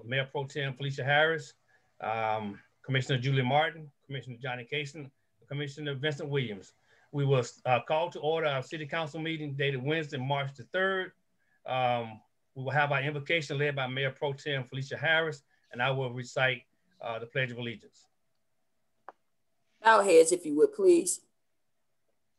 Mayor Pro Tem Felicia Harris, Commissioner Julie Martin, Commissioner Johnny Cason, Commissioner Vincent Williams. We will call to order our City Council meeting dated Wednesday, March the 3rd. We will have our invocation led by Mayor Pro Tem Felicia Harris, and I will recite the Pledge of Allegiance. Bow heads, if you would, please.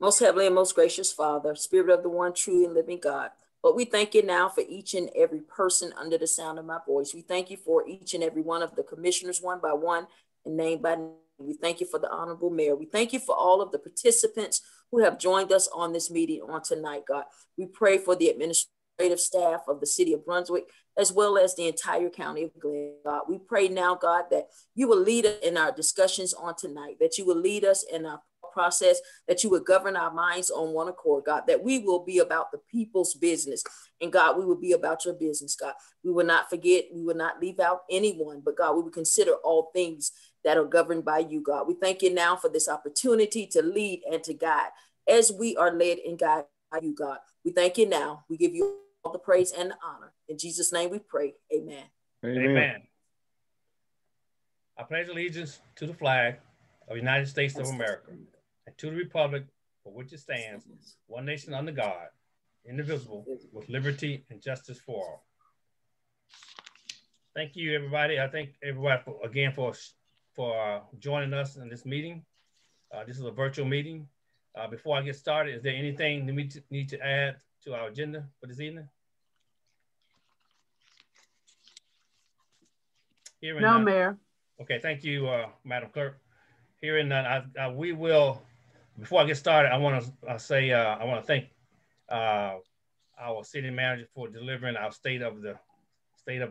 Most heavenly and most gracious Father, Spirit of the one true and living God, but we thank you now for each and every person under the sound of my voice. We thank you for each and every one of the commissioners, one by one and name by name. We thank you for the Honorable Mayor. We thank you for all of the participants who have joined us on this meeting on tonight, God. We pray for the administrative staff of the city of Brunswick, as well as the entire county of Glen, God. We pray now, God, that you will lead us in our discussions on tonight, that you will lead us in our process, that you would govern our minds on one accord, God, that we will be about the people's business. And God, we will be about your business, God. We will not forget, we will not leave out anyone, but God, we will consider all things that are governed by you, God. We thank you now for this opportunity to lead and to guide as we are led and guided by you, God. We thank you now. We give you all the praise and the honor. In Jesus' name we pray, amen. Amen. I pledge allegiance to the flag of the United States of America and to the republic for which it stands, one nation under God, indivisible, with liberty and justice for all. Thank you, everybody. I thank everybody for joining us in this meeting. This is a virtual meeting. Before I get started, is there anything that we need to add to our agenda for this evening? No, Mayor. Okay, thank you, Madam Clerk. Hearing none, we will. Before I get started, I want to say I want to thank our city manager for delivering our state of the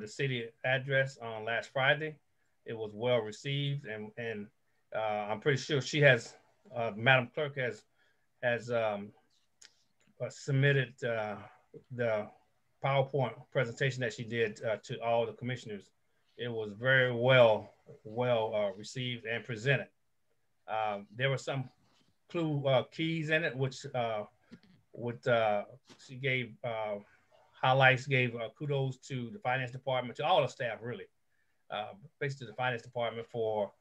city address on last Friday. It was well received, and I'm pretty sure she has, Madam Clerk has submitted the PowerPoint presentation that she did to all the commissioners. It was very well received and presented. There were some keys in it, which she gave highlights, gave kudos to the finance department, to all the staff, really. Basically the finance department for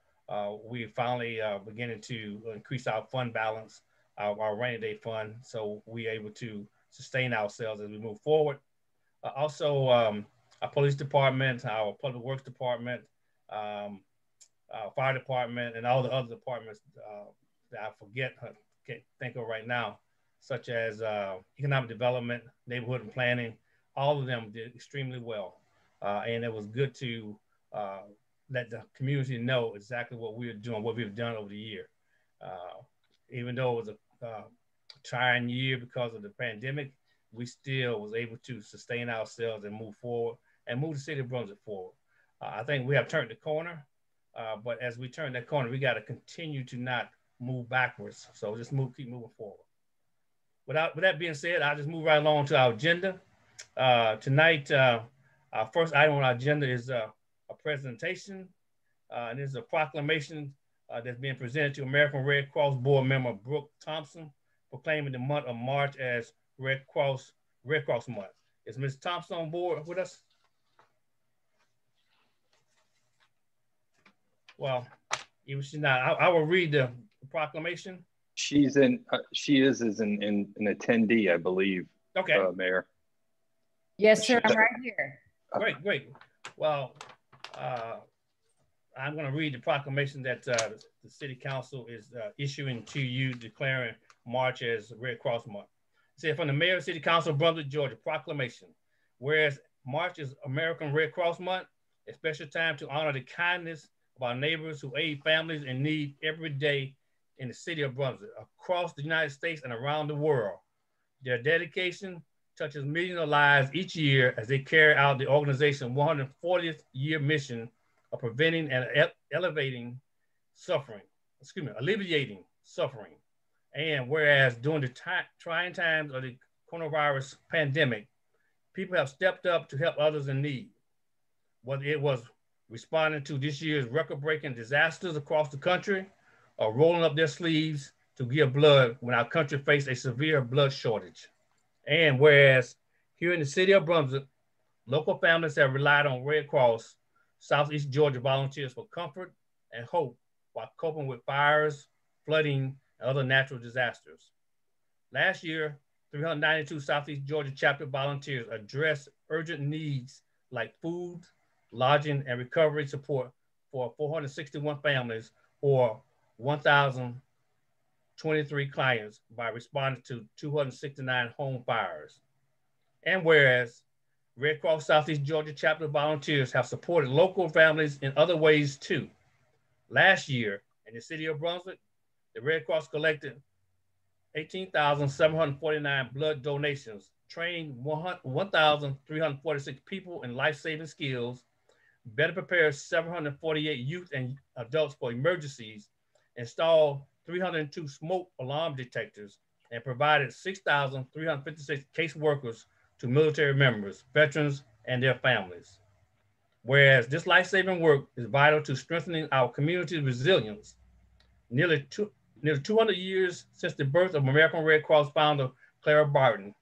we finally beginning to increase our fund balance, our rainy day fund, so we're able to sustain ourselves as we move forward. Also, our police department, our public works department, our fire department, and all the other departments that I can't think of right now, such as economic development, neighborhood and planning. All of them did extremely well. And it was good to let the community know exactly what we were doing, what we've done over the year. Even though it was a trying year because of the pandemic, we still was able to sustain ourselves and move forward and move the city of Brunswick forward. I think we have turned the corner, but as we turn that corner, we got to continue to not move backwards. So just keep moving forward. With that being said, I'll just move right along to our agenda. Tonight, our first item on our agenda is a presentation, and this is a proclamation that's being presented to American Red Cross Board member Brooke Thompson, proclaiming the month of March as Red Cross Month. Is Ms. Thompson on board with us? Well, even she's not, I will read the proclamation. She is an attendee, I believe. Okay. Mayor. Yes, sir. I'm right here. Great. Well, I'm going to read the proclamation that the City Council is issuing to you, declaring March as Red Cross Month. It said, from the Mayor of City Council of Brunswick, Georgia, proclamation. Whereas March is American Red Cross Month, a special time to honor the kindness of our neighbors who aid families in need every day in the city of Brunswick, across the United States and around the world. Their dedication touches millions of lives each year as they carry out the organization's 140th year mission of preventing and alleviating suffering. And whereas during the trying times of the coronavirus pandemic, people have stepped up to help others in need. Whether it was responding to this year's record-breaking disasters across the country, or rolling up their sleeves to give blood when our country faced a severe blood shortage. And whereas here in the city of Brunswick, Local families have relied on Red Cross Southeast Georgia volunteers for comfort and hope while coping with fires, flooding, and other natural disasters. Last year, 392 Southeast Georgia chapter volunteers addressed urgent needs like food, lodging, and recovery support for 461 families or 1,023 clients by responding to 269 home fires. And whereas Red Cross Southeast Georgia chapter volunteers have supported local families in other ways too. Last year, in the city of Brunswick, the Red Cross collected 18,749 blood donations, trained 1,346 people in life-saving skills, better prepared 748 youth and adults for emergencies, installed 302 smoke alarm detectors, and provided 6,356 case workers to military members, veterans, and their families. Whereas this life-saving work is vital to strengthening our community's resilience, nearly 200 years since the birth of American Red Cross founder Clara Barton,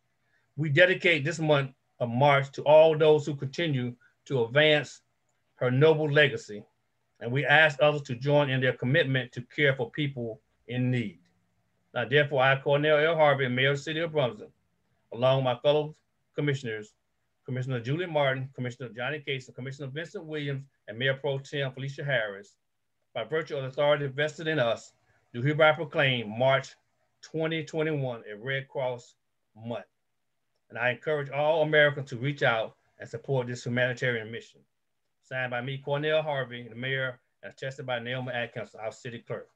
we dedicate this month of March to all those who continue to advance her noble legacy, and we ask others to join in their commitment to care for people in need. Now, therefore, I, Cornell L. Harvey, Mayor of the City of Brunswick, along with my fellow commissioners, Commissioner Julie Martin, Commissioner Johnny Case, Commissioner Vincent Williams, and Mayor Pro Tem Felicia Harris, by virtue of the authority vested in us, do hereby proclaim March 2021 a Red Cross month. And I encourage all Americans to reach out and support this humanitarian mission. Signed by me, Cornell Harvey, the mayor, and attested by Naomi Atkins, our city clerk.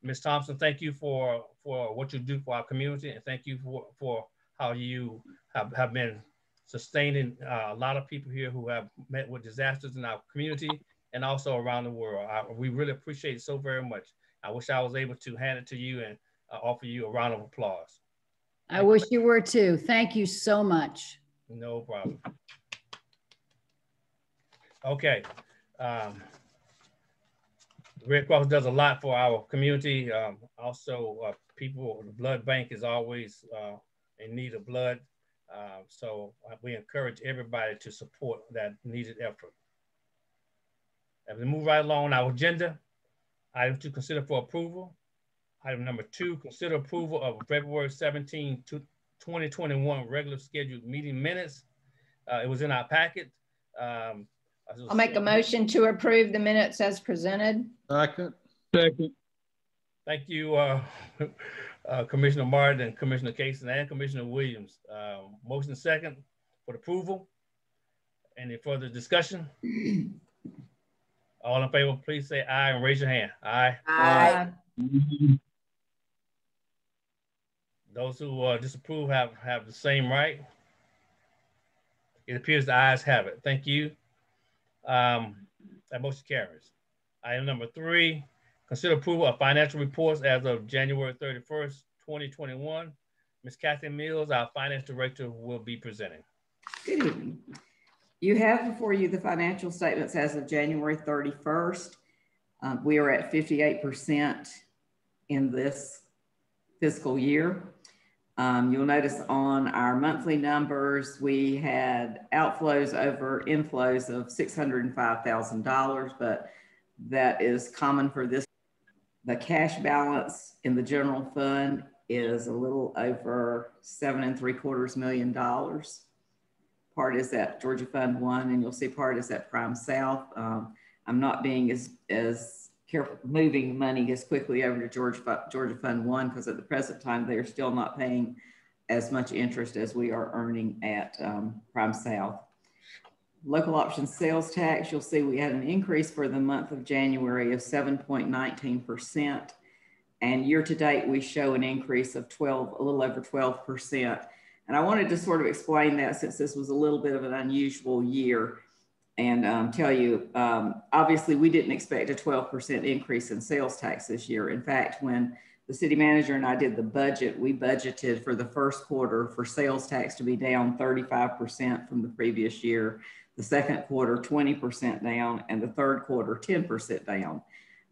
Ms. Thompson, thank you for what you do for our community, and thank you for how you have been sustaining a lot of people here who have met with disasters in our community and also around the world. We really appreciate it so very much. I wish I was able to hand it to you and offer you a round of applause. I wish you were too. Thank you so much. No problem. Okay. Red Cross does a lot for our community. Also, people, the blood bank is always in need of blood. So we encourage everybody to support that needed effort. As we move right along our agenda, item to consider for approval. Item number 2, consider approval of February 17, 2021 regular scheduled meeting minutes. It was in our packet. I'll make a motion to approve the minutes as presented. Second. Thank you, Commissioner Martin and Commissioner Casey and Commissioner Williams. Motion second for approval. Any further discussion? All in favor, please say aye and raise your hand. Aye. Aye. Those who disapprove have the same right. It appears the ayes have it. Thank you. That motion carries. Item number 3, consider approval of financial reports as of January 31st, 2021. Ms. Kathy Mills, our finance director, will be presenting. Good evening. You have before you the financial statements as of January 31st. We are at 58% in this fiscal year. You'll notice on our monthly numbers, we had outflows over inflows of $605,000, but that is common for this. The cash balance in the general fund is a little over $7.75 million. Part is at Georgia Fund 1, and you'll see part is at Prime South. I'm not being as careful moving money as quickly over to Georgia Fund 1 because at the present time, they're still not paying as much interest as we are earning at Prime South. Local option sales tax, you'll see we had an increase for the month of January of 7.19%. And year to date, we show an increase of a little over 12%. And I wanted to sort of explain that since this was a little bit of an unusual year and tell you, obviously we didn't expect a 12% increase in sales tax this year. In fact, when the city manager and I did the budget, we budgeted for the first quarter for sales tax to be down 35% from the previous year, the second quarter 20% down, and the third quarter 10% down.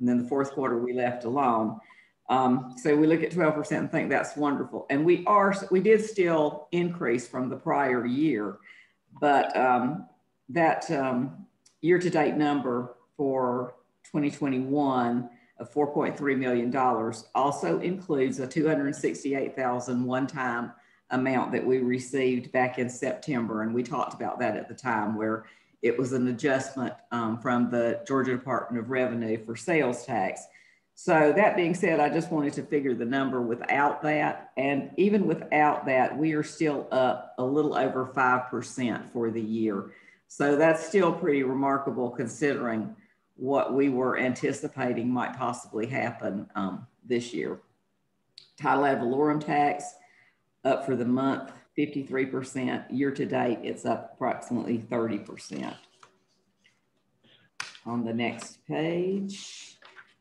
And then the fourth quarter we left alone. So we look at 12% and think that's wonderful. And we did still increase from the prior year, But that year-to-date number for 2021 of $4.3 million also includes a $268,000 one-time amount that we received back in September. And we talked about that at the time, where it was an adjustment from the Georgia Department of Revenue for sales tax. So that being said, I just wanted to figure the number without that. And even without that, we are still up a little over 5% for the year. So that's still pretty remarkable considering what we were anticipating might possibly happen this year. Title ad valorem tax up for the month, 53%. Year to date, it's up approximately 30%. On the next page,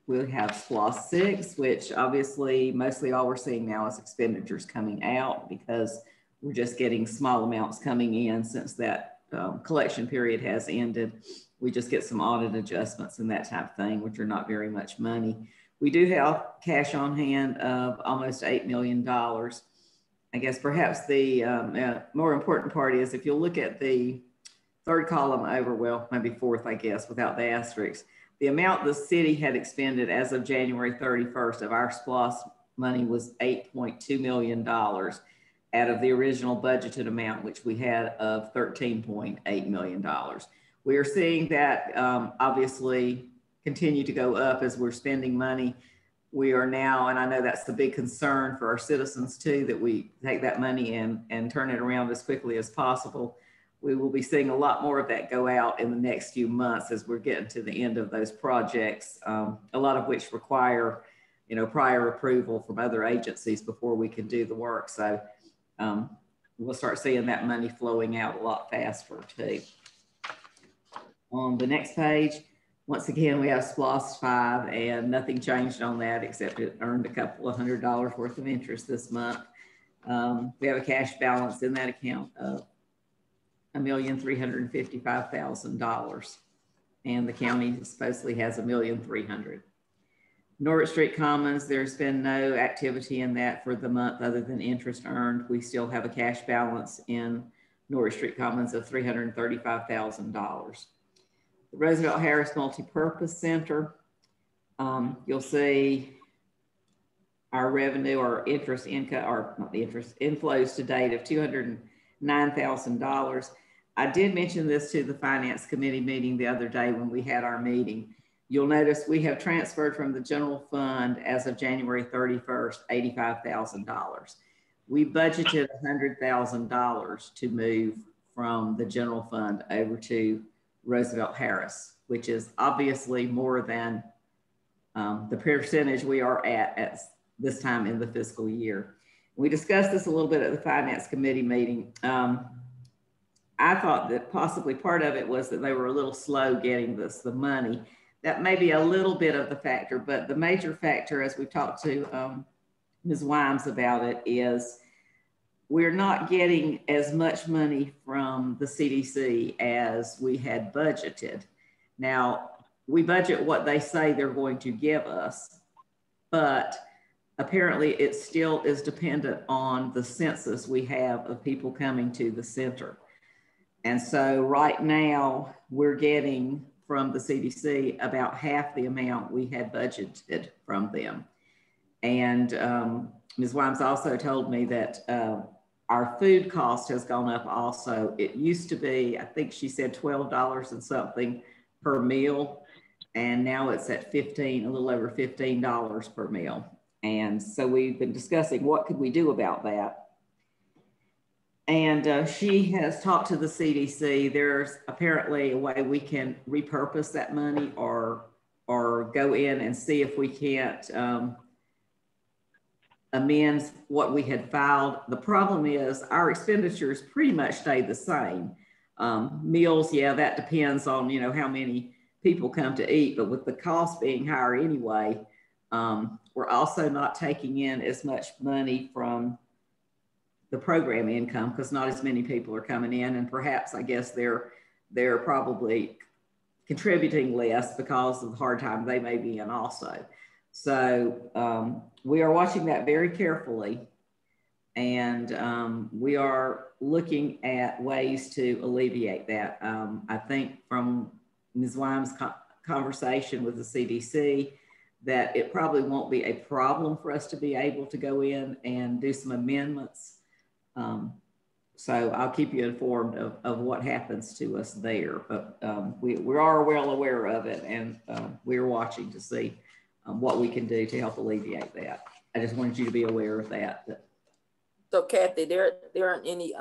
we'll have SPLOST 6, which obviously mostly all we're seeing now is expenditures coming out because we're just getting small amounts coming in since that collection period has ended. We just get some audit adjustments and that type of thing, which are not very much money. We do have cash on hand of almost $8 million. I guess perhaps the more important part is if you'll look at the third column over, well, maybe fourth, I guess, without the asterisks, the amount the city had expended as of January 31st of our SPLOST money was $8.2 million out of the original budgeted amount, which we had of $13.8 million. We are seeing that obviously continue to go up as we're spending money. We are now, and I know that's the big concern for our citizens too, that we take that money and turn it around as quickly as possible. We will be seeing a lot more of that go out in the next few months as we're getting to the end of those projects, a lot of which require, you know, prior approval from other agencies before we can do the work. So we'll start seeing that money flowing out a lot faster too. On the next page, once again, we have SPLOST 5 and nothing changed on that except it earned a couple of $100 worth of interest this month. We have a cash balance in that account of $1,355,000, and the county supposedly has $1,300,000. Norwood Street Commons, there's been no activity in that for the month other than interest earned. We still have a cash balance in Norwood Street Commons of $335,000. The Roosevelt Harris Multipurpose Center, you'll see our revenue or interest income, or not the interest, inflows to date of $209,000. I did mention this to the Finance Committee meeting the other day when we had our meeting. You'll notice we have transferred from the general fund as of January 31st, $85,000. We budgeted $100,000 to move from the general fund over to Roosevelt Harris, which is obviously more than the percentage we are at this time in the fiscal year. We discussed this a little bit at the Finance Committee meeting. I thought that possibly part of it was that they were a little slow getting the money. That may be a little bit of the factor, but the major factor, as we talked to Ms. Wimes about it, is we're not getting as much money from the CDC as we had budgeted. Now, we budget what they say they're going to give us, but apparently it still is dependent on the census we have of people coming to the center. And so right now we're getting from the CDC about half the amount we had budgeted from them. And Ms. Wimes also told me that our food cost has gone up also. It used to be, I think she said $12 and something per meal. And now it's at a little over $15 per meal. And so we've been discussing what could we do about that. And she has talked to the CDC. There's apparently a way we can repurpose that money or go in and see if we can't amend what we had filed. The problem is our expenditures pretty much stay the same. Meals, yeah, that depends on, you know, how many people come to eat, but with the cost being higher anyway, we're also not taking in as much money from the program income because not as many people are coming in, and perhaps I guess they're probably contributing less because of the hard time they may be in also. So we are watching that very carefully. And we are looking at ways to alleviate that. I think from Ms. Wimes' conversation with the CDC, that it probably won't be a problem for us to be able to go in and do some amendments. So I'll keep you informed of what happens to us there. But we are well aware of it, and we're watching to see what we can do to help alleviate that. I just wanted you to be aware of that. So Kathy, there aren't any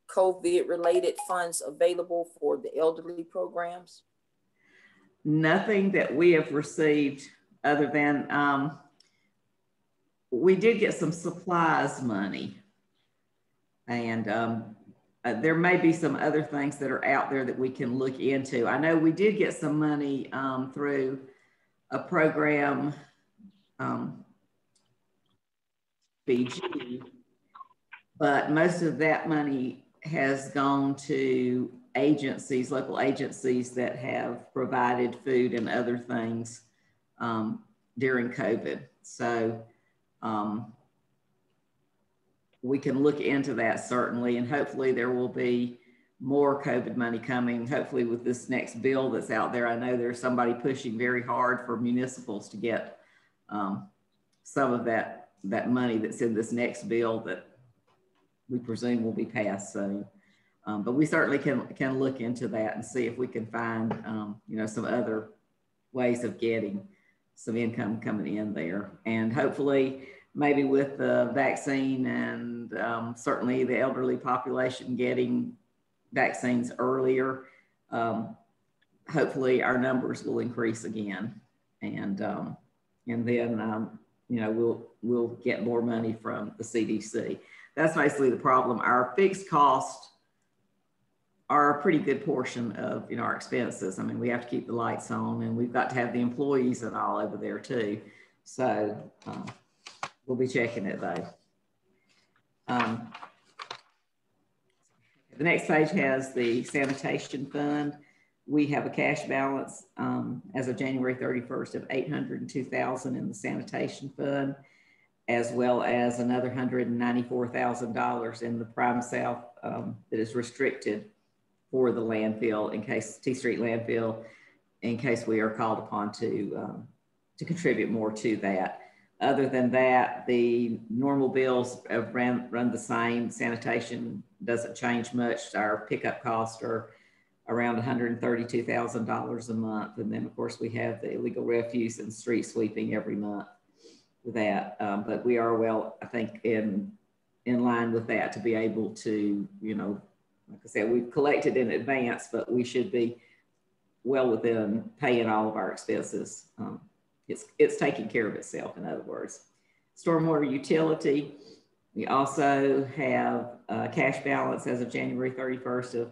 COVID related funds available for the elderly programs? Nothing that we have received other than we did get some supplies money. And there may be some other things that are out there that we can look into. I know we did get some money through a program, BG, but most of that money has gone to agencies, local agencies that have provided food and other things during COVID. So we can look into that certainly, and hopefully there will be more COVID money coming, hopefully with this next bill that's out there. I know there's somebody pushing very hard for municipals to get some of that money that's in this next bill that we presume will be passed soon. But we certainly can look into that and see if we can find you know, some other ways of getting some income coming in there. And hopefully maybe with the vaccine and certainly the elderly population getting vaccines earlier, hopefully our numbers will increase again. And then you know, we'll get more money from the CDC. That's basically the problem. Our fixed costs are a pretty good portion of, you know, our expenses. I mean, we have to keep the lights on, and we've got to have the employees and all over there too. So we'll be checking it though. The next page has the Sanitation Fund. We have a cash balance as of January 31st of $802,000 in the Sanitation Fund, as well as another $194,000 in the Prime South that is restricted for the landfill, in case T Street landfill, in case we are called upon to contribute more to that. Other than that, the normal bills have run the same. Sanitation doesn't change much. Our pickup costs are around $132,000 a month. And then of course we have the illegal refuse and street sweeping every month with that. But we are well, I think, in line with that to be able to, you know, like I said, we've collected in advance, but we should be well within paying all of our expenses. It's taking care of itself, in other words. Stormwater utility, we also have a cash balance as of January 31st of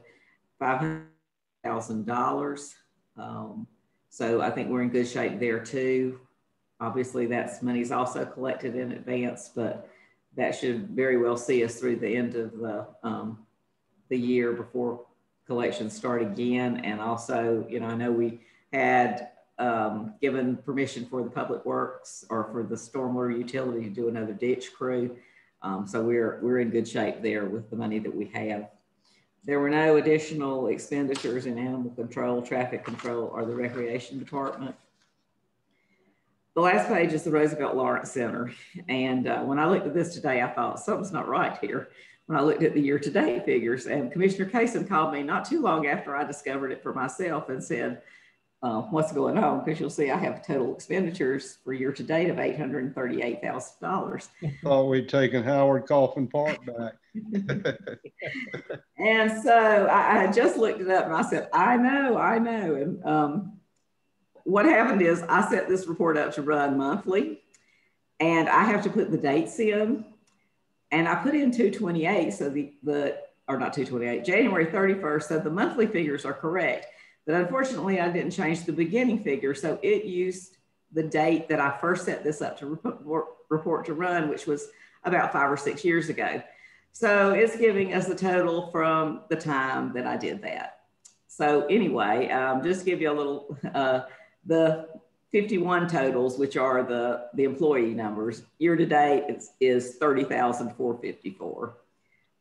$500,000. So I think we're in good shape there too. Obviously that's money's also collected in advance, but that should very well see us through the end of the year before collections start again. And also, you know, I know we had given permission for the public works or for the stormwater utility to do another ditch crew. So we're in good shape there with the money that we have. There were no additional expenditures in animal control, traffic control, or the recreation department. The last page is the Roosevelt Lawrence Center. And when I looked at this today, I thought something's not right here. When I looked at the year-to-date figures, and Commissioner Kaysen called me not too long after I discovered it for myself and said, what's going on? Because you'll see I have total expenditures for year-to-date of $838,000. Thought we'd taken Howard Coffman Park back. And so I just looked it up and I said, I know. And what happened is I set this report up to run monthly, and I have to put the dates in. And I put in 2/28, so or not 2/28, January 31st, so the monthly figures are correct. But unfortunately, I didn't change the beginning figure, so it used the date that I first set this up to report to run, which was about 5 or 6 years ago. So it's giving us a total from the time that I did that. So anyway, just to give you a little, the 51 totals, which are the employee numbers. Year to date is 30,454.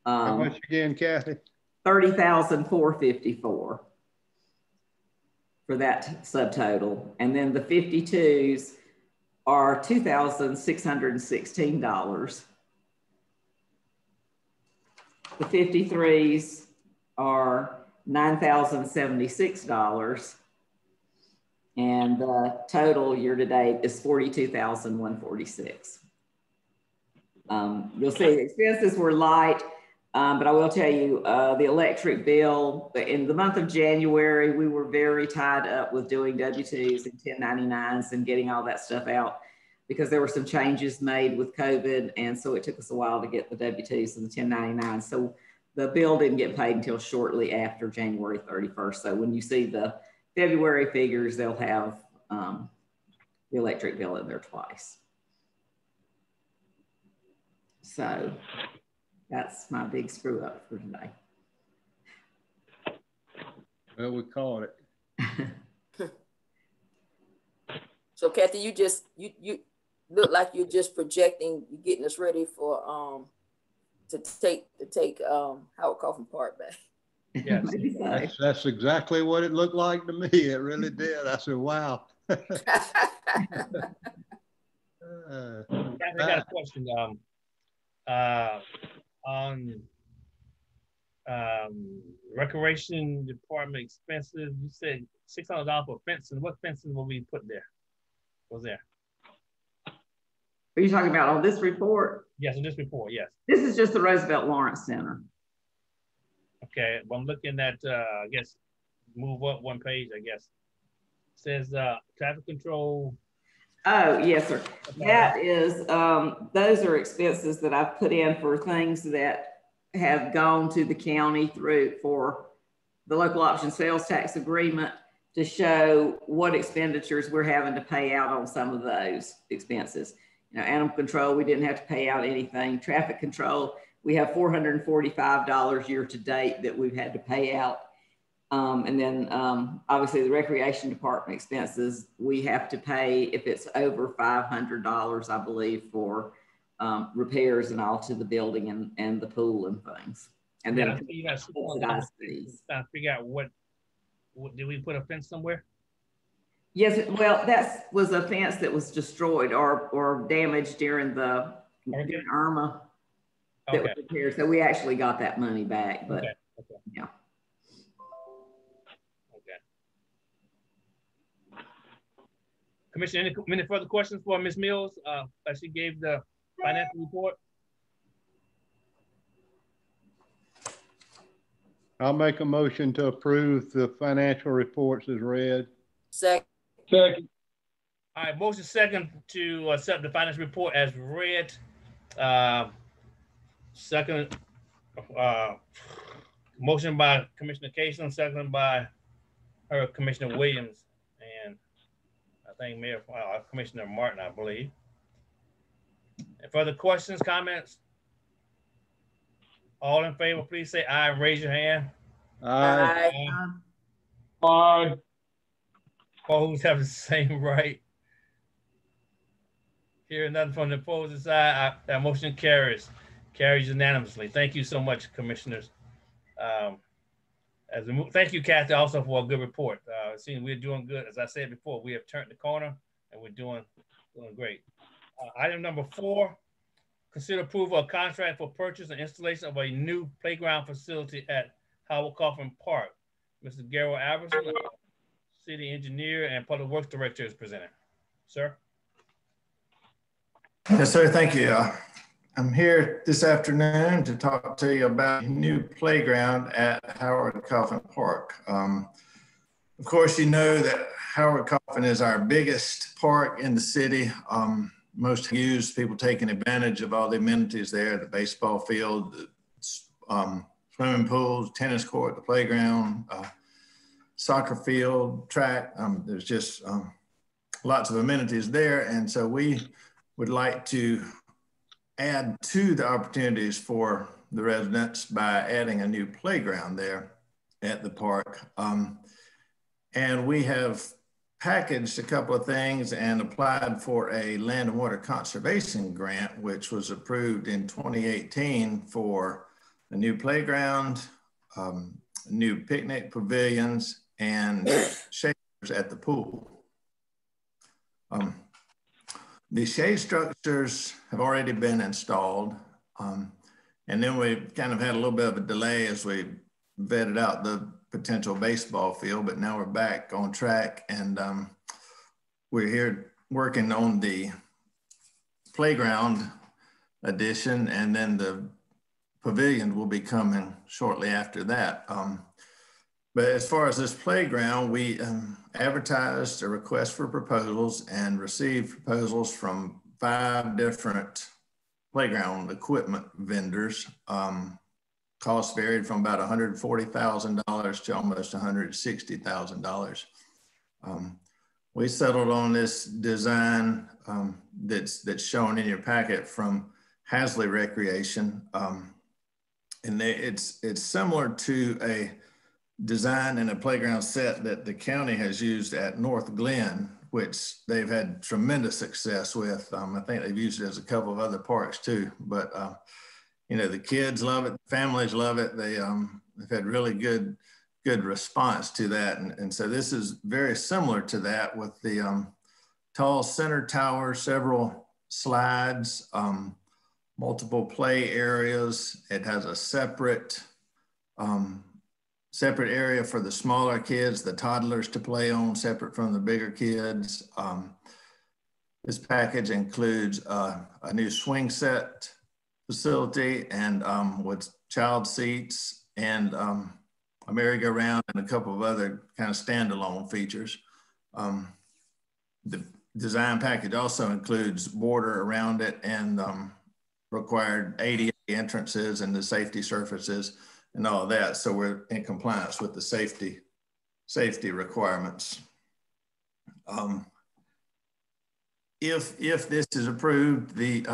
How much again, Kathy? 30,454 for that subtotal. And then the 52s are $2,616. The 53s are $9,076. And the total year to date is $42,146. You'll see the expenses were light, but I will tell you the electric bill in the month of January, we were very tied up with doing W-2s and 1099s and getting all that stuff out because there were some changes made with COVID. And so it took us a while to get the W-2s and the 1099s. So the bill didn't get paid until shortly after January 31st. So when you see the February figures, they'll have the electric bill in there twice. So that's my big screw up for today. Well, we caught it. So Kathy, you look like you're just projecting, you're getting us ready for to take Howard Coffman Park back. Yes. That's exactly what it looked like to me. It really did. I said, wow. I got a question on recreation department expenses. You said $600 for fencing. What fencing will we put there? Was there? Are you talking about on this report? Yes, on this report, yes. This is just the Roosevelt Lawrence Center. Okay, well, I'm looking at, I guess, move up one page, I guess. It says traffic control. Oh, yes, sir. That is, those are expenses that I've put in for things that have gone to the county for the local option sales tax agreement to show what expenditures we're having to pay out on some of those expenses. You know, animal control, we didn't have to pay out anything. Traffic control, we have $445 year to date that we've had to pay out. And then obviously the recreation department expenses, we have to pay if it's over $500, I believe, for repairs and all to the building and the pool and things. And then you got subsidized fees. Trying to figure out what did we put a fence somewhere? Yes, well, that was a fence that was destroyed or damaged during the Irma. That was repaired. So we actually got that money back, but yeah. Commissioner, any further questions for Ms. Mills as she gave the financial report? I'll make a motion to approve the financial reports as read. Second. All right, motion second to accept the financial report as read. Second, motion by Commissioner Casey, second by Commissioner Williams, and I think Commissioner Martin, I believe. And further questions, comments? All in favor, please say aye and raise your hand. Aye. Aye. Opposed have the same right. Hearing nothing from the opposing side, that motion carries unanimously. Thank you so much, commissioners. Thank you, Kathy, also for a good report. It seems we're doing good. As I said before, we have turned the corner and we're doing great. Item number 4, consider approval of contract for purchase and installation of a new playground facility at Howard Coffman Park. Mr. Garrett Albertson, City Engineer and Public Works Director, is presenting. Sir. Yes, sir. Thank you. I'm here this afternoon to talk to you about a new playground at Howard Coffman Park. Of course, you know that Howard Coffman is our biggest park in the city. Most used, people taking advantage of all the amenities there, the baseball field, the swimming pools, tennis court, the playground, soccer field, track. There's just lots of amenities there. And so we would like to add to the opportunities for the residents by adding a new playground there at the park. And we have packaged a couple of things and applied for a land and water conservation grant, which was approved in 2018 for a new playground, new picnic pavilions, and shaders at the pool. The shade structures have already been installed. And then we kind of had a little bit of a delay as we vetted out the potential baseball field, but now we're back on track, and we're here working on the playground addition, and then the pavilion will be coming shortly after that. But as far as this playground, we advertised a request for proposals and received proposals from 5 different playground equipment vendors. Costs varied from about $140,000 to almost $160,000. We settled on this design that's shown in your packet from Hasley Recreation. And it's similar to a design and a playground set that the county has used at North Glen, which they've had tremendous success with. I think they've used it as a couple of other parks too, but you know, the kids love it, families love it. They've had really good response to that. And so this is very similar to that, with the tall center tower, several slides, multiple play areas. It has a separate area for the smaller kids, the toddlers to play on, separate from the bigger kids. This package includes a new swing set facility and with child seats and a merry-go-round and a couple of other kind of standalone features. The design package also includes border around it and required ADA entrances and the safety surfaces and all of that. So we're in compliance with the safety requirements. If this is approved, the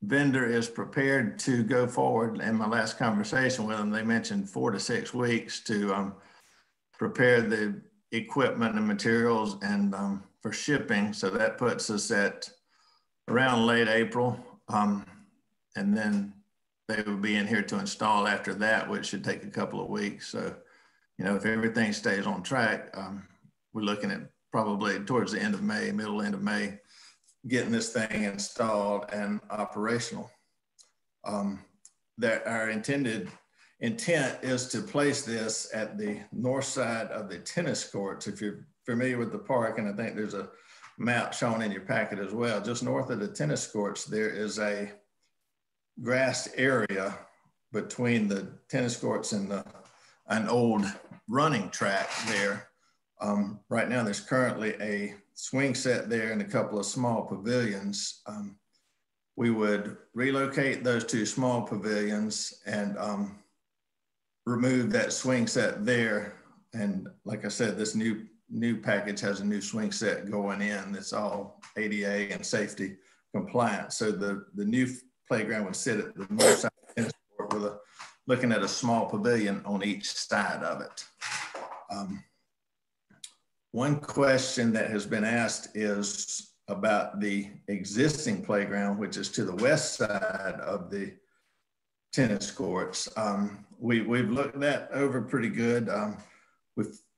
vendor is prepared to go forward. In my last conversation with them, they mentioned 4 to 6 weeks to prepare the equipment and materials and for shipping. So that puts us at around late April. And then they will be in here to install after that, which should take a couple of weeks. So, you know, if everything stays on track, we're looking at probably towards the end of May, end of May, getting this thing installed and operational. That our intent is to place this at the north side of the tennis courts. If you're familiar with the park, and I think there's a map shown in your packet as well, just north of the tennis courts, there is a grassed area between the tennis courts and an old running track there. Right now, there's currently a swing set there and a couple of small pavilions. We would relocate those 2 small pavilions and remove that swing set there. And like I said, this new package has a new swing set going in that's all ADA and safety compliant. So the new playground would sit at the north side of the tennis court with looking at a small pavilion on each side of it. One question that has been asked is about the existing playground, which is to the west side of the tennis courts. We've looked that over pretty good.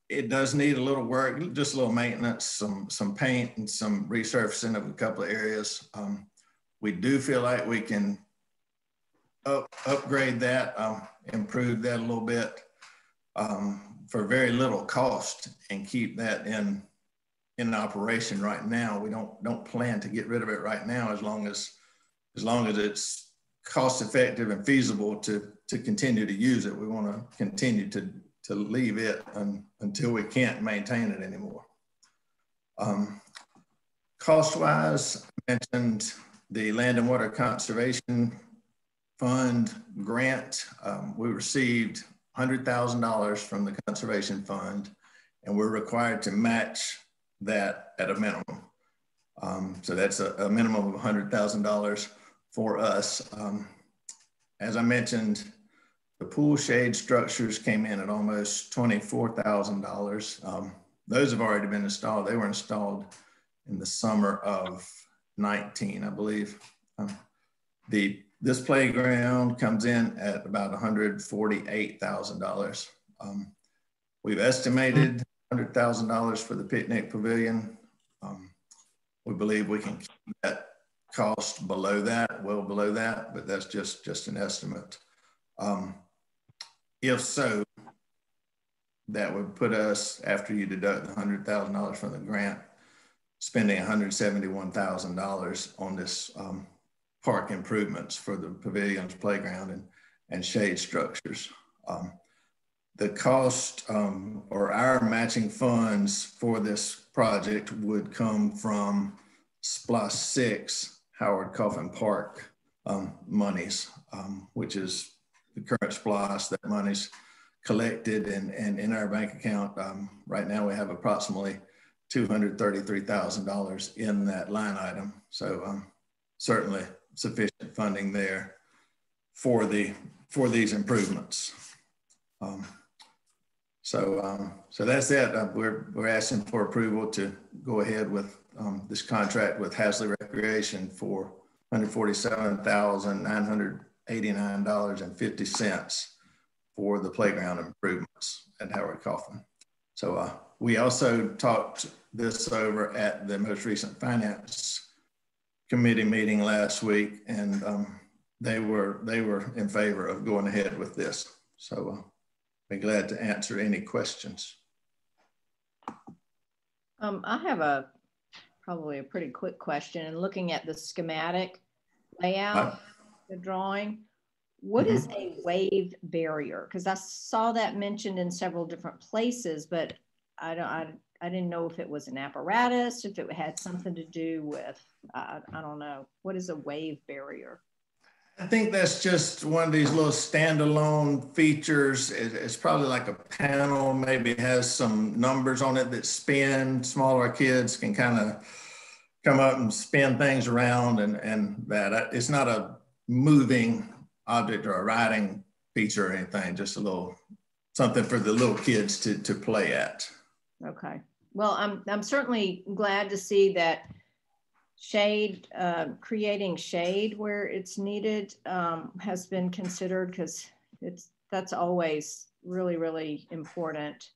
It does need a little work, just a little maintenance, some paint and some resurfacing of a couple of areas. We do feel like we can upgrade that, improve that a little bit for very little cost and keep that in operation right now. We don't plan to get rid of it right now as long as it's cost effective and feasible to continue to use it. We want to continue to leave it until we can't maintain it anymore. Cost-wise, I mentioned the Land and Water Conservation Fund grant. We received $100,000 from the Conservation Fund, and we're required to match that at a minimum. So that's a minimum of $100,000 for us. As I mentioned, the pool shade structures came in at almost $24,000. those have already been installed. They were installed in the summer of 19, I believe. This playground comes in at about $148,000. We've estimated $100,000 for the picnic pavilion. We believe we can keep that cost below that, well below that, but that's just an estimate. If so, that would put us, after you deduct the $100,000 from the grant, spending $171,000 on this park improvements for the pavilions, playground, and shade structures. The cost or our matching funds for this project would come from SPLOST 6 Howard Coffman Park monies, which is the current SPLOST. That money's collected and in our bank account. Right now we have approximately $233,000 in that line item. So certainly sufficient funding there for these improvements. So that's it. We're asking for approval to go ahead with this contract with Hasley Recreation for $147,989.50 for the playground improvements at Howard Coffman. So we also talked this over at the most recent finance committee meeting last week, and they were in favor of going ahead with this. So be glad to answer any questions. I have probably a pretty quick question. And looking at the schematic layout, the drawing, what is a wave barrier? Because I saw that mentioned in several different places, but I didn't know if it was an apparatus, if it had something to do with, I don't know. What is a wave barrier? I think that's just one of these little standalone features. It's probably like a panel, maybe has some numbers on it that spin. Smaller kids can kind of come up and spin things around, and that. It's not a moving object or a riding feature or anything, just a little something for the little kids to play at. Okay. Well, I'm certainly glad to see that shade, creating shade where it's needed has been considered, because that's always really, really important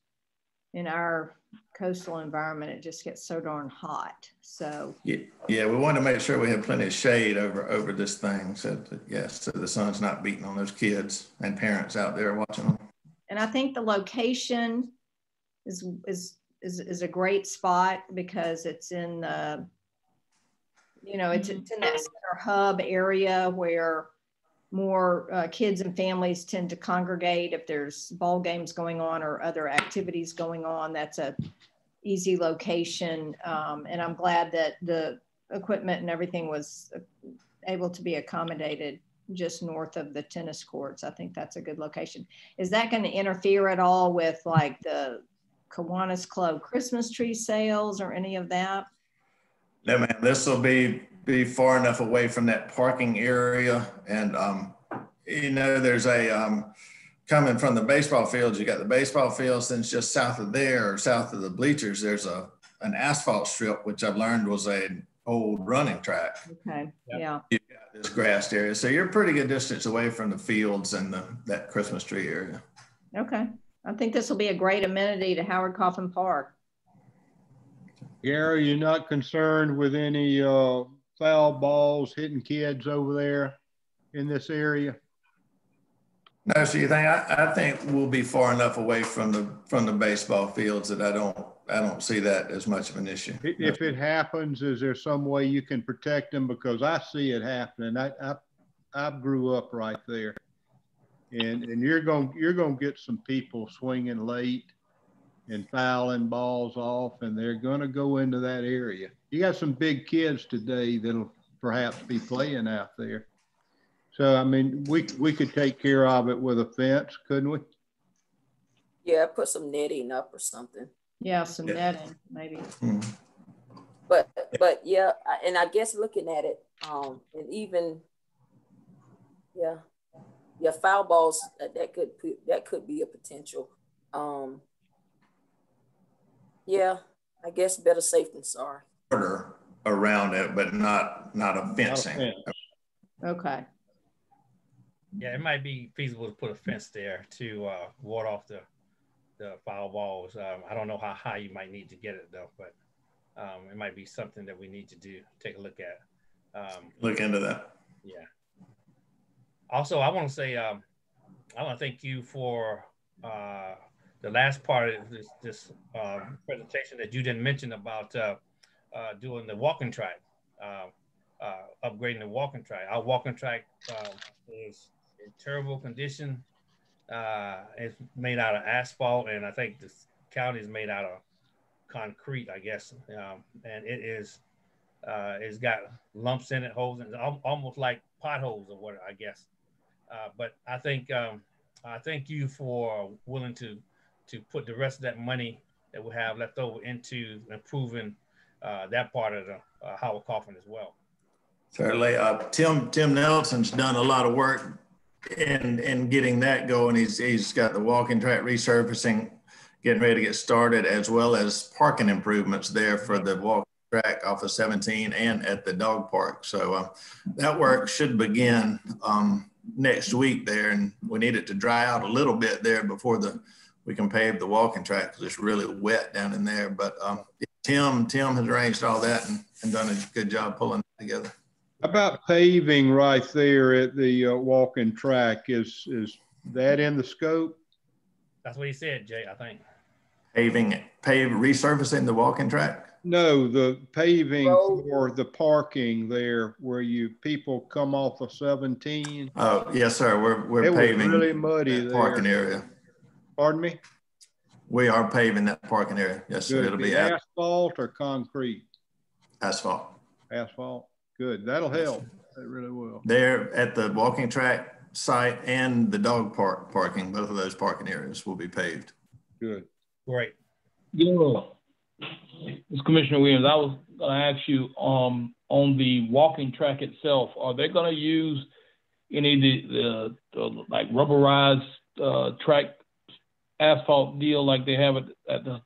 in our coastal environment. It just gets so darn hot. So yeah, we want to make sure we have plenty of shade over this thing, so that, so the sun's not beating on those kids and parents out there watching them. And I think the location is a great spot, because it's in the, it's in that center hub area where more kids and families tend to congregate. If there's ball games going on or other activities going on, that's a easy location. And I'm glad that the equipment and everything was able to be accommodated just north of the tennis courts. I think that's a good location. Is that going to interfere at all with like the Kiwanis Club Christmas tree sales or any of that? No, ma'am. This will be far enough away from that parking area, and there's a coming from the baseball fields. You got the baseball fields, and just south of there, or south of the bleachers, there's an asphalt strip, which I've learned was an old running track. Okay. Yeah. You got this grassed area, so you're a pretty good distance away from the fields and that Christmas tree area. Okay. I think this will be a great amenity to Howard Coffman Park. Gary, you're not concerned with any foul balls hitting kids over there in this area? No, so you think I think we'll be far enough away from the baseball fields that I don't see that as much of an issue. If it happens, is there some way you can protect them? Because I see it happening. I grew up right there. And you're gonna get some people swinging late and fouling balls off, and they're gonna go into that area. You got some big kids today that'll perhaps be playing out there. So I mean, we could take care of it with a fence, couldn't we? Yeah, put some netting up or something. Yeah, some netting maybe. Mm-hmm. But yeah, and I guess looking at it, and even foul balls, that could be a potential. Yeah, I guess better safe than sorry. Border around it, but not a fencing. Okay. Yeah, it might be feasible to put a fence there to ward off the foul balls. I don't know how high you might need to get it though, but it might be something that we need to do. Take a look at. Look into that. Yeah. Also, I want to say I want to thank you for the last part of this presentation that you didn't mention about doing the walking track, upgrading the walking track. Our walking track is in terrible condition. It's made out of asphalt, and I think the county is made out of concrete, I guess. And it is, it's got lumps in it, holes in it, almost like potholes or what, I guess. But I thank you for willing to put the rest of that money that we have left over into improving that part of the Howard Coffman as well. Certainly. Tim Nelson's done a lot of work in getting that going. He's got the walking track resurfacing, getting ready to get started, as well as parking improvements there for the walking track off of 17 and at the dog park. So that work should begin next week there, and we need it to dry out a little bit there before we can pave the walking track because it's really wet down in there. But Tim has arranged all that and done a good job pulling it together. About paving right there at the walking track, is that in the scope? That's what he said, Jay, I think. Resurfacing the walking track? No, the paving for the parking there where people come off of 17. Oh, yes, sir. We're paving really muddy that there. Parking area. Pardon me? We are paving that parking area. Yes, sir. It'll be asphalt or concrete? Asphalt. Asphalt. Good. That'll help. It really will. There at the walking track site and the dog park parking, both of those parking areas will be paved. Good. Great. Yeah. This Commissioner Williams, I was going to ask you on the walking track itself, are they going to use any of the like rubberized track asphalt deal like they have at the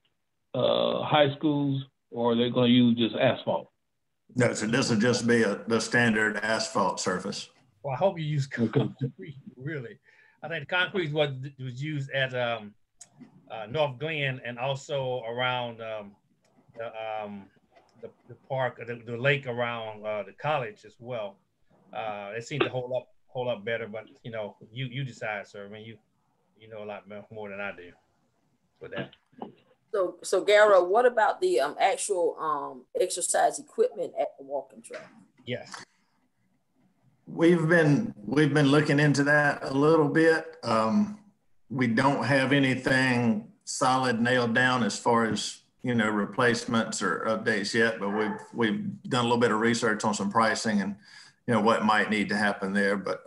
high schools, or are they going to use just asphalt? No, so this will just be the standard asphalt surface. Well, I hope you use concrete, really. I think the concrete is what was used at North Glen and also around the park, the lake around the college as well. It seemed to hold up better, but you know, you decide, sir. I mean, you know a lot more than I do with that. So Gara, what about the actual exercise equipment at the walking track? Yes. We've been looking into that a little bit. We don't have anything solid nailed down as far as, you know, replacements or updates yet, but we've done a little bit of research on some pricing and, you know, what might need to happen there, but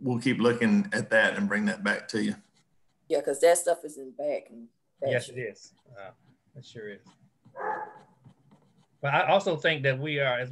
we'll keep looking at that and bring that back to you. Yeah, because that stuff is in back. Yes, it is. It sure is. But I also think that we are, as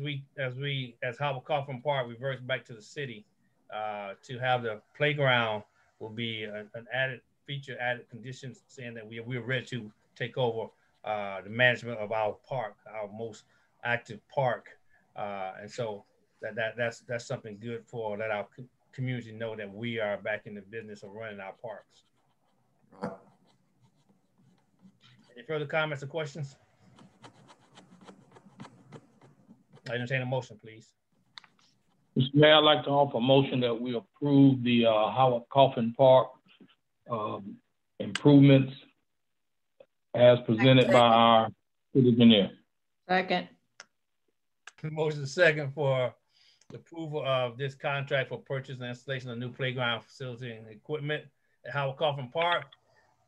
Howard Coffman Park reverts back to the city, to have the playground will be an added feature, added condition, saying that we're ready to take over the management of our park, our most active park, and so that's something good for let our community know that we are back in the business of running our parks. Right. Any further comments or questions? I entertain a motion, please. Mr. Mayor, I'd like to offer a motion that we approve the Howard Coffman Park improvements as presented by our city engineer. Second. Motion second for the approval of this contract for purchase and installation of new playground facility and equipment at Howard Coffman Park.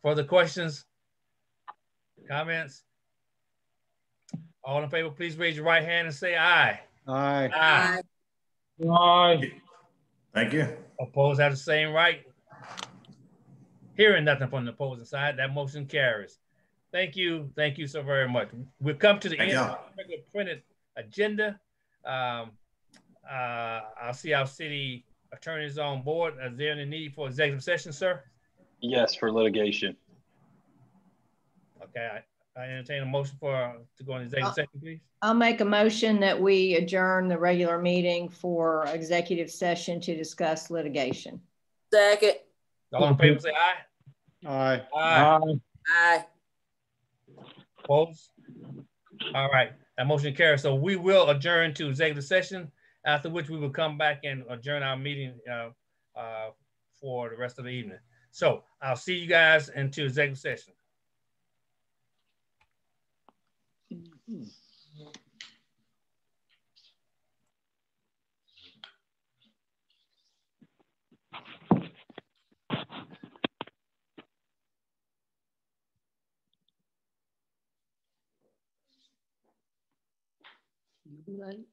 Further questions? Comments? All in favor, please raise your right hand and say aye. Aye. Aye. Aye. Thank you. Opposed have the same right. Hearing nothing from the opposing side, that motion carries. Thank you so very much. We've come to the end of the regular printed agenda. I'll see our city attorneys on board. Is there any need for executive session, sir? Yes, for litigation. Okay, I entertain a motion to go into executive session, please. I'll make a motion that we adjourn the regular meeting for executive session to discuss litigation. Second. All in favor, say aye. Aye. Aye. Aye. Opposed? All right, that motion carries. So we will adjourn to executive session, after which we will come back and adjourn our meeting for the rest of the evening. So I'll see you guys into executive session. You'll be late.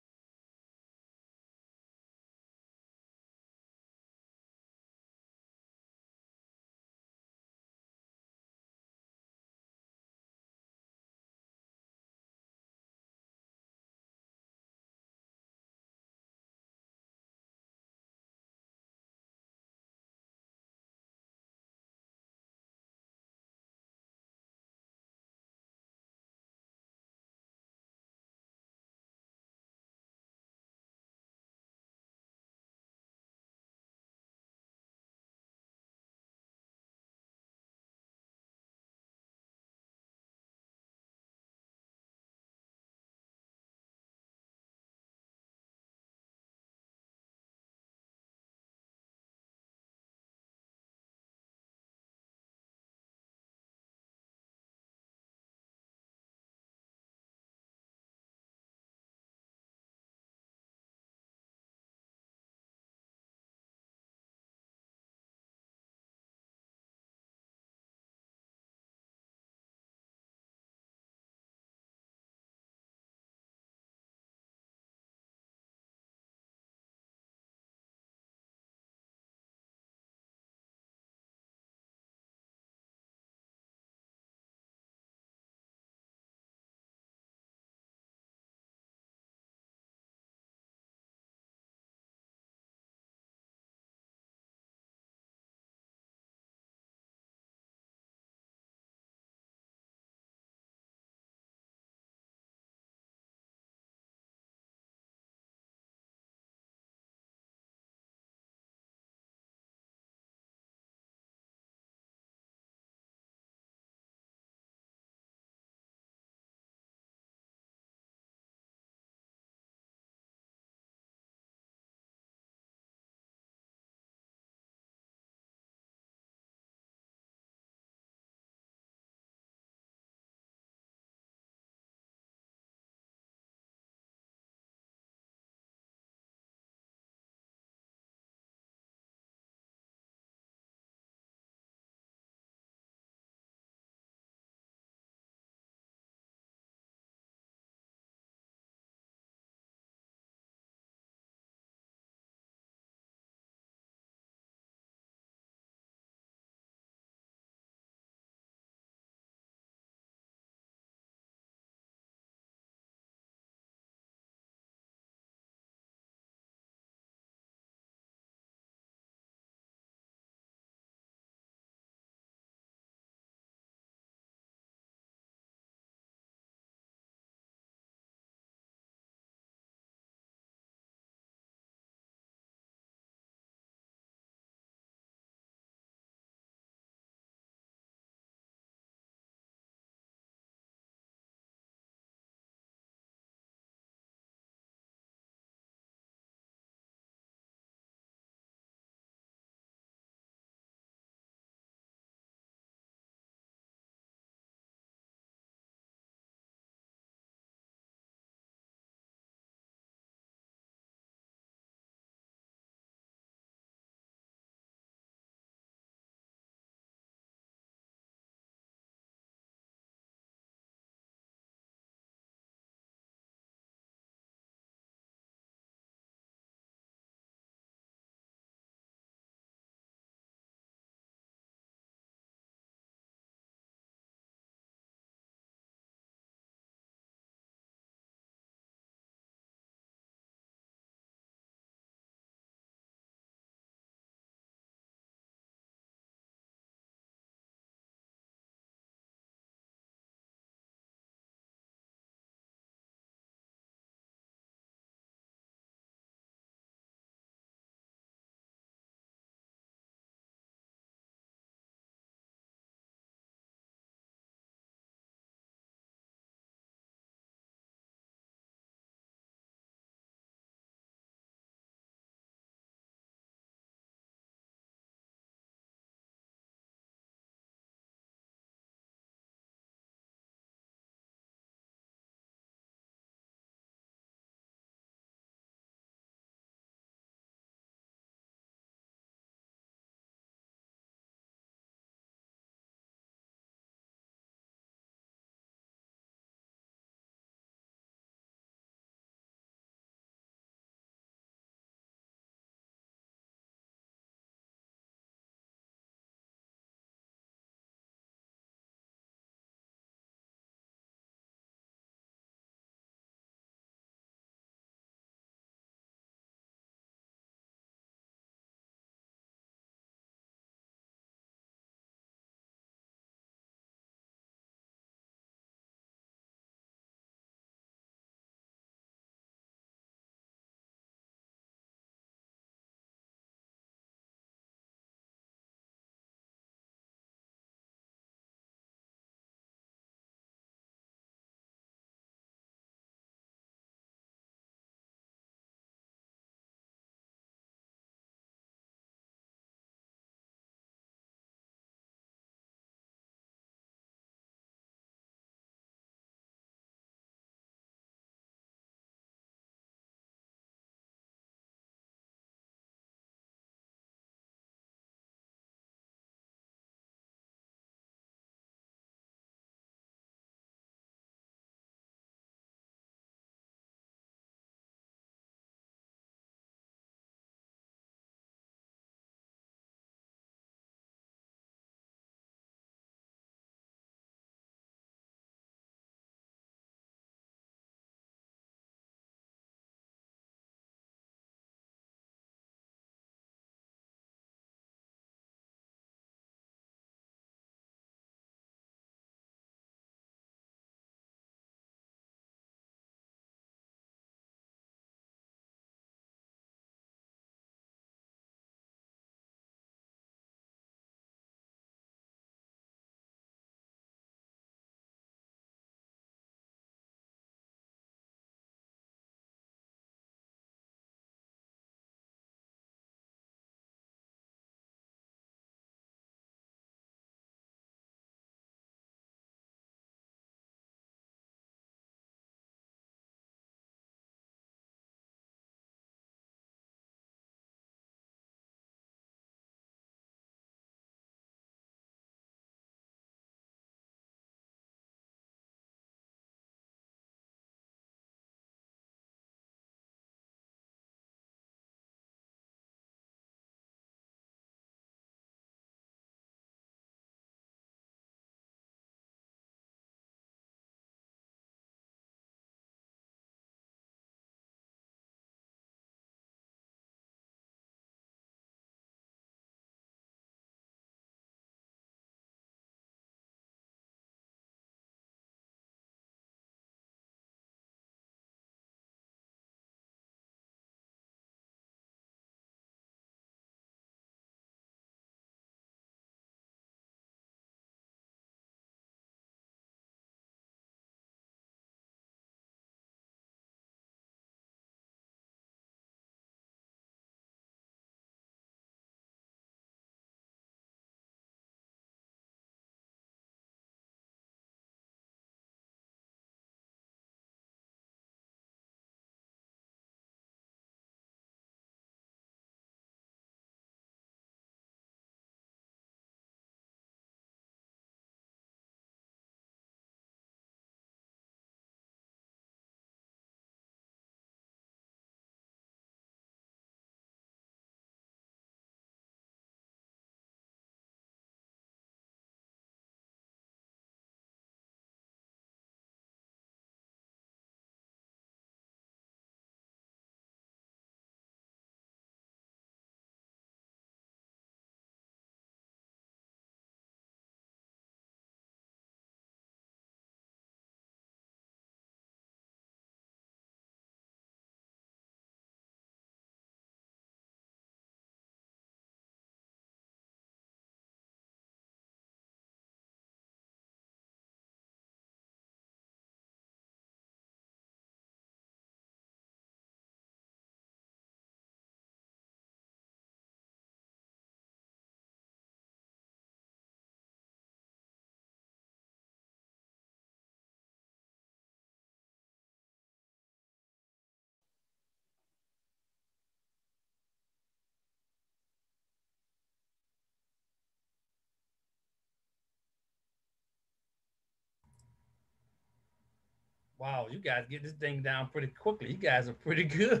Wow, you guys get this thing down pretty quickly. You guys are pretty good.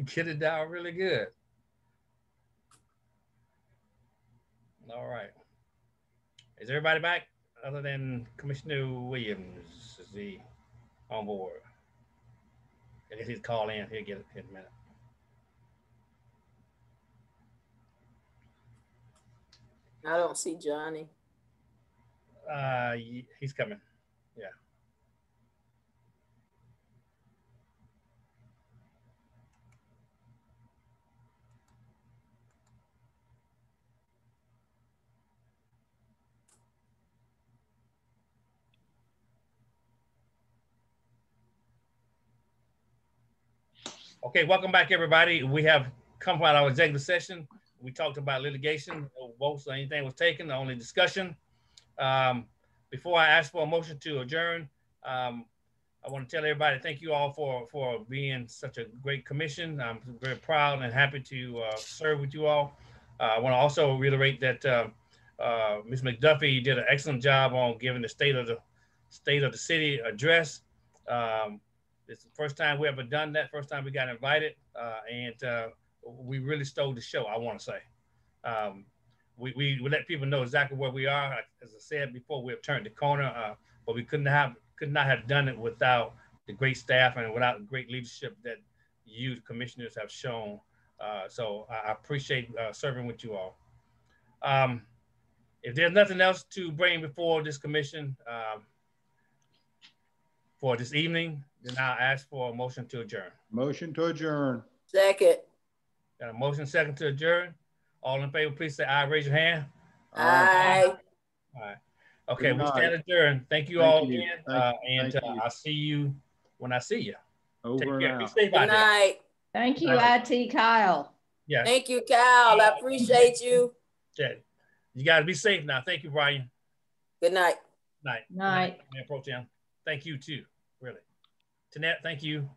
Get it down really good. All right. Is everybody back other than Commissioner Williams? Is he on board? I guess he's call in. He'll get it in a minute. I don't see Johnny. He's coming. Yeah. Okay, welcome back, everybody. We have come out of our executive session. We talked about litigation. No votes or anything was taken, only discussion. Before I ask for a motion to adjourn, I want to tell everybody thank you all for being such a great commission. I'm very proud and happy to serve with you all. I want to also reiterate that Ms. McDuffie did an excellent job on giving the state of the city address. It's the first time we ever done that. First time we got invited, and we really stole the show. I want to say we let people know exactly where we are. As I said before, we have turned the corner, but we could not have done it without the great staff and without the great leadership that you, the commissioners, have shown. So I appreciate serving with you all. If there's nothing else to bring before this commission for this evening, then I'll ask for a motion to adjourn. Motion to adjourn. Second. Got a motion second to adjourn. All in favor, please say aye. Raise your hand. Aye. All right. Okay, we stand adjourned. Thank you all again. And I'll see you when I see you. Over and out. Be safe Good night. Thank you, IT Kyle. Yeah. Thank you, Kyle. I appreciate you. Yeah. You got to be safe now. Thank you, Brian. Good night. Night. Night. Man, Pro Tem. Thank you too. Really. Tanette, thank you.